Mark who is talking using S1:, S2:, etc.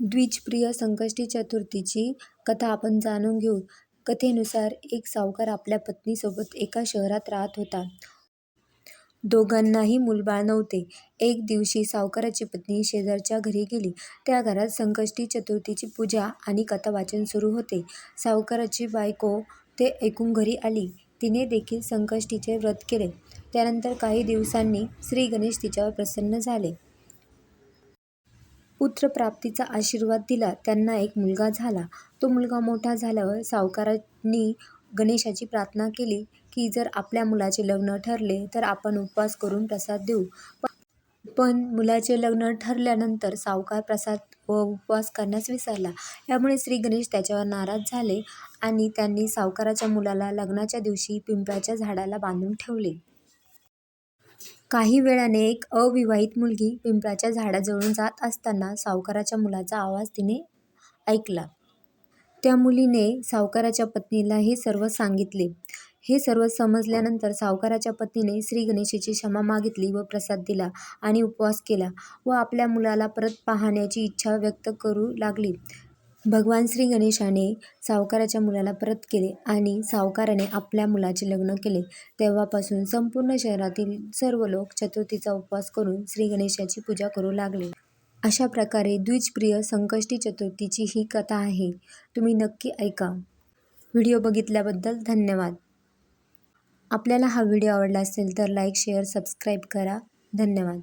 S1: द्विजप्रिय संकष्टी चतुर्थीची कथा आपण जाणून घेऊ. कथेनुसार एक सावकार आपल्या पत्नीसोबत एका शहरात राहत होता. दोघांनाही मूलबाळ नव्हते. एक दिवशी सावकाराची पत्नी शेजारच्या घरी गेली. त्या घरात संकष्टी चतुर्थीची पूजा आणि कथावाचन सुरू होते. सावकाराची बायको ते ऐकून घरी आली. तिने देखील संकष्टीचे व्रत केले. त्यानंतर काही दिवसांनी श्री गणेश तिच्यावर प्रसन्न झाले. पुत्रप्राप्तीचा आशीर्वाद दिला. त्यांना एक मुलगा झाला. तो मुलगा मोठा झाल्यावर सावकारांनी गणेशाची प्रार्थना केली की जर आपल्या मुलाचे लग्न ठरले तर आपण उपवास करून प्रसाद देऊ. पण मुलाचे लग्न ठरल्यानंतर सावकार प्रसाद व उपवास करण्यास विसरला. यामुळे श्री गणेश त्याच्यावर नाराज झाले आणि त्यांनी सावकाराच्या मुलाला लग्नाच्या दिवशी पिंपळाच्या झाडाला बांधून ठेवले. काही वेळाने एक अविवाहित मुलगी पिंपळाच्या झाडाजवळून जात असताना सावकाराच्या मुलाचा आवाज तिने ऐकला. त्या मुलीने सावकाराच्या पत्नीला हे सर्व सांगितले. हे सर्व समजल्यानंतर सावकाराच्या पत्नीने श्री गणेशाची क्षमा मागितली व प्रसाद दिला आणि उपवास केला व आपल्या मुलाला परत पाहण्याची इच्छा व्यक्त करू लागली. भगवान श्री गणेशाने सावकाराच्या मुलाला परत केले आणि सावकाराने आपल्या मुलाचे लग्न केले. तेव्हापासून संपूर्ण शहरातील सर्व लोक चतुर्थीचा उपवास करून श्री गणेशाची पूजा करू लागले. अशा प्रकारे द्विजप्रिय संकष्टी चतुर्थीची ही कथा आहे. तुम्ही नक्की ऐका. व्हिडिओ बघितल्याबद्दल धन्यवाद. आपल्याला हा व्हिडिओ आवडला असेल तर लाईक, शेअर, सबस्क्राईब करा. धन्यवाद.